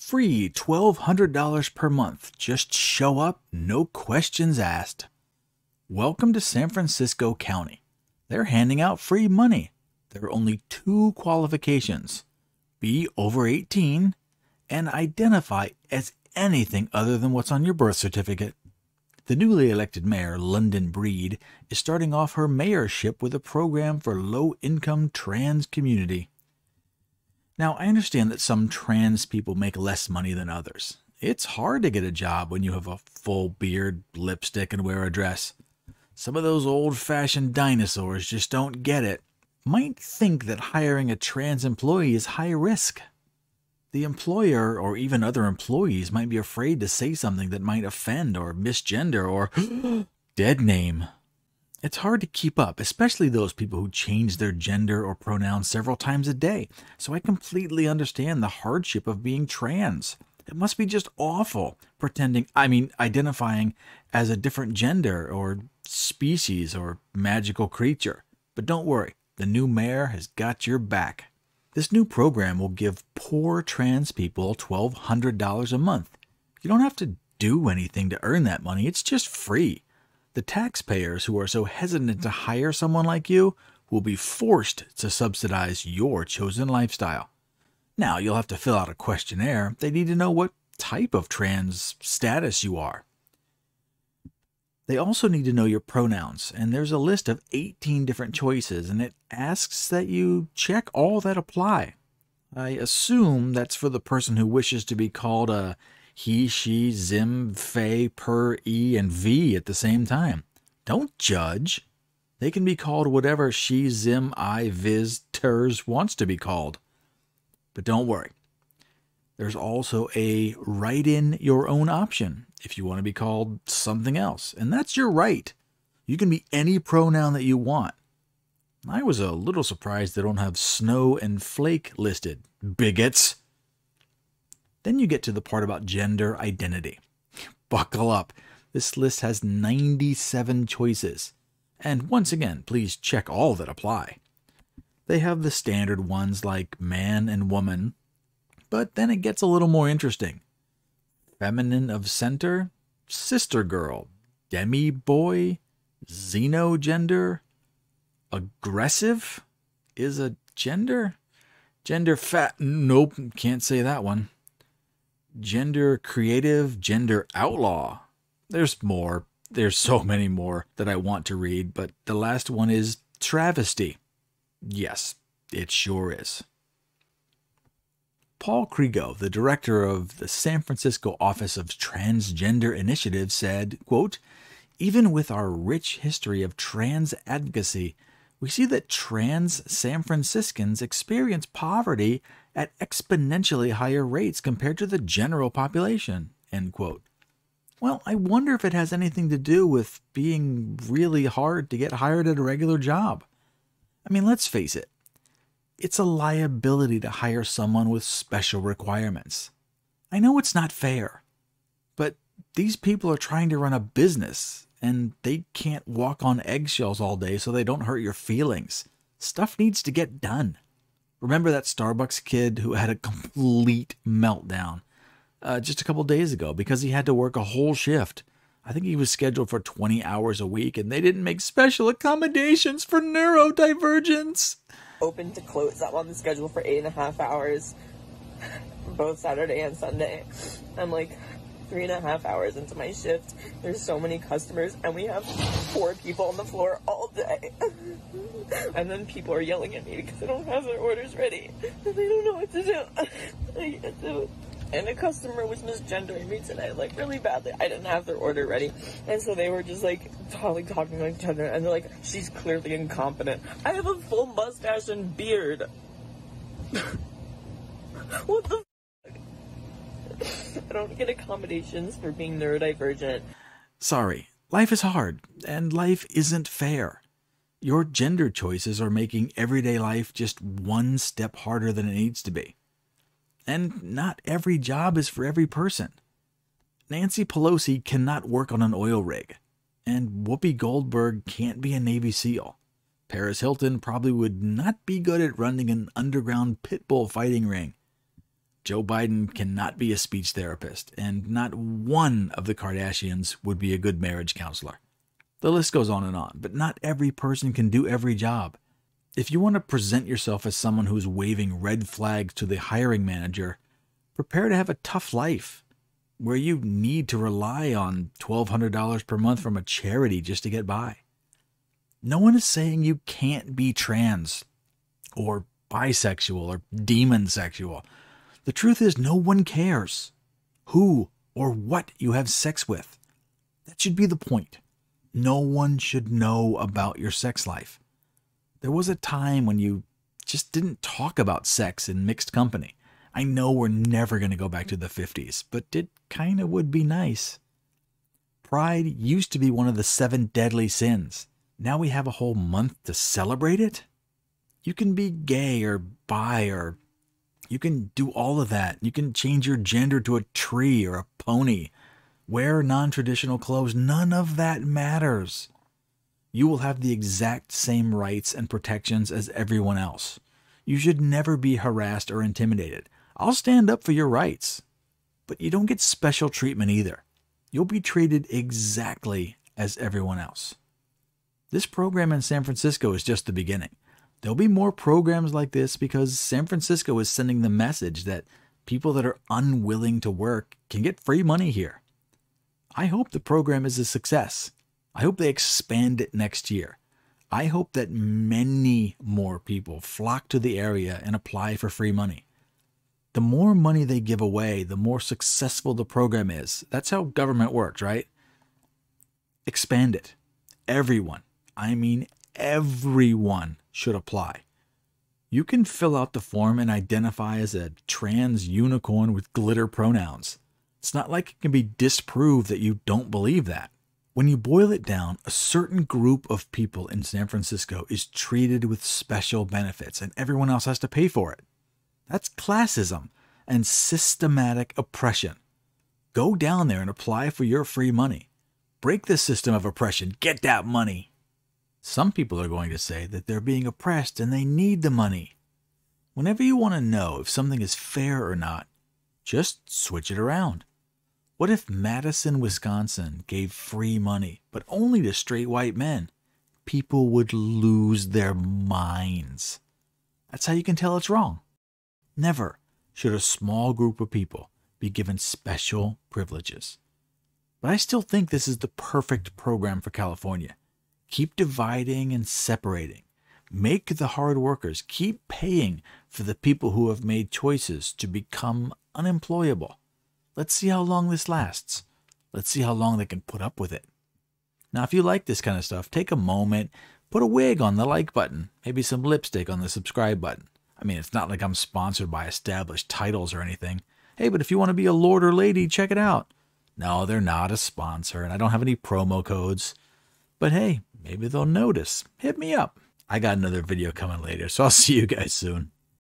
Free $1,200 per month. Just show up, no questions asked. Welcome to San Francisco County. They're handing out free money. There are only 2 qualifications. Be over 18 and identify as anything other than what's on your birth certificate. The newly elected mayor, London Breed, is starting off her mayorship with a program for low-income trans community. Now, I understand that some trans people make less money than others. It's hard to get a job when you have a full beard, lipstick, and wear a dress. Some of those old-fashioned dinosaurs just don't get it. Might think that hiring a trans employee is high risk. The employer or even other employees might be afraid to say something that might offend or misgender or dead name. It's hard to keep up, especially those people who change their gender or pronouns several times a day. So I completely understand the hardship of being trans. It must be just awful identifying as a different gender or species or magical creature. But don't worry, the new mayor has got your back. This new program will give poor trans people $1,200 a month. You don't have to do anything to earn that money. It's just free. The taxpayers who are so hesitant to hire someone like you will be forced to subsidize your chosen lifestyle. Now, you'll have to fill out a questionnaire. They need to know what type of trans status you are. They also need to know your pronouns, and there's a list of 18 different choices, and it asks that you check all that apply. I assume that's for the person who wishes to be called a he, she, zim, fey, per, e, and v at the same time. Don't judge. They can be called whatever she, zim, I, viz, ters wants to be called. But don't worry. There's also a write in your own option if you want to be called something else. And that's your right. You can be any pronoun that you want. I was a little surprised they don't have snow and flake listed. Bigots. Then you get to the part about gender identity. Buckle up. This list has 97 choices. And once again, please check all that apply. They have the standard ones like man and woman, but then it gets a little more interesting. Feminine of center, sister girl, demi boy, xenogender, aggressive is a gender, gender fat, nope, can't say that one. Gender creative, gender outlaw. There's more. There's so many more that I want to read, but the last one is travesty. Yes, it sure is. Paul Krigo, the director of the San Francisco Office of Transgender Initiatives, said, quote, "Even with our rich history of trans advocacy, we see that trans San Franciscans experience poverty at exponentially higher rates compared to the general population," end quote. Well, I wonder if it has anything to do with being really hard to get hired at a regular job. I mean, let's face it. It's a liability to hire someone with special requirements. I know it's not fair, but these people are trying to run a business, and they can't walk on eggshells all day so they don't hurt your feelings. Stuff needs to get done. Remember that Starbucks kid who had a complete meltdown just a couple days ago because he had to work a whole shift? I think he was scheduled for 20 hours a week, and they didn't make special accommodations for neurodivergence. Open to close. I'm on the schedule for 8.5 hours, both Saturday and Sunday. I'm like 3.5 hours into my shift. There's so many customers, and we have 4 people on the floor all day. And then people are yelling at me because they don't have their orders ready. And they don't know what to do. I can't do it. And a customer was misgendering me today, like, really badly. I didn't have their order ready. And so they were just, like, talking to each other. And they're like, she's clearly incompetent. I have a full mustache and beard. What the f***? I don't get accommodations for being neurodivergent. Sorry, life is hard, and life isn't fair. Your gender choices are making everyday life just one step harder than it needs to be. And not every job is for every person. Nancy Pelosi cannot work on an oil rig, and Whoopi Goldberg can't be a Navy SEAL. Paris Hilton probably would not be good at running an underground pit bull fighting ring. Joe Biden cannot be a speech therapist, and not one of the Kardashians would be a good marriage counselor. The list goes on, but not every person can do every job. If you want to present yourself as someone who's waving red flags to the hiring manager, prepare to have a tough life where you need to rely on $1,200 per month from a charity just to get by. No one is saying you can't be trans or bisexual or demon sexual. The truth is, no one cares who or what you have sex with. That should be the point. No one should know about your sex life. There was a time when you just didn't talk about sex in mixed company. I know we're never going to go back to the 50s, but it kind of would be nice. Pride used to be one of the 7 deadly sins. Now we have a whole month to celebrate it? You can be gay or bi, or you can do all of that. You can change your gender to a tree or a pony. Wear non-traditional clothes. None of that matters. You will have the exact same rights and protections as everyone else. You should never be harassed or intimidated. I'll stand up for your rights. But you don't get special treatment either. You'll be treated exactly as everyone else. This program in San Francisco is just the beginning. There'll be more programs like this because San Francisco is sending the message that people that are unwilling to work can get free money here. I hope the program is a success. I hope they expand it next year. I hope that many more people flock to the area and apply for free money. The more money they give away, the more successful the program is. That's how government works, right? Expand it. Everyone, I mean everyone, should apply. You can fill out the form and identify as a trans unicorn with glitter pronouns. It's not like it can be disproved that you don't believe that. When you boil it down, a certain group of people in San Francisco is treated with special benefits and everyone else has to pay for it. That's classism and systematic oppression. Go down there and apply for your free money. Break the system of oppression. Get that money. Some people are going to say that they're being oppressed and they need the money. Whenever you want to know if something is fair or not, just switch it around. What if Madison, Wisconsin gave free money, but only to straight white men? People would lose their minds. That's how you can tell it's wrong. Never should a small group of people be given special privileges. But I still think this is the perfect program for California. Keep dividing and separating. Make the hard workers. Keep paying for the people who have made choices to become unemployable. Let's see how long this lasts. Let's see how long they can put up with it. Now, if you like this kind of stuff, take a moment, put a wig on the like button, maybe some lipstick on the subscribe button. I mean, it's not like I'm sponsored by established titles or anything. Hey, but if you want to be a lord or lady, check it out. No, they're not a sponsor, and I don't have any promo codes. But hey, maybe they'll notice. Hit me up. I got another video coming later, so I'll see you guys soon.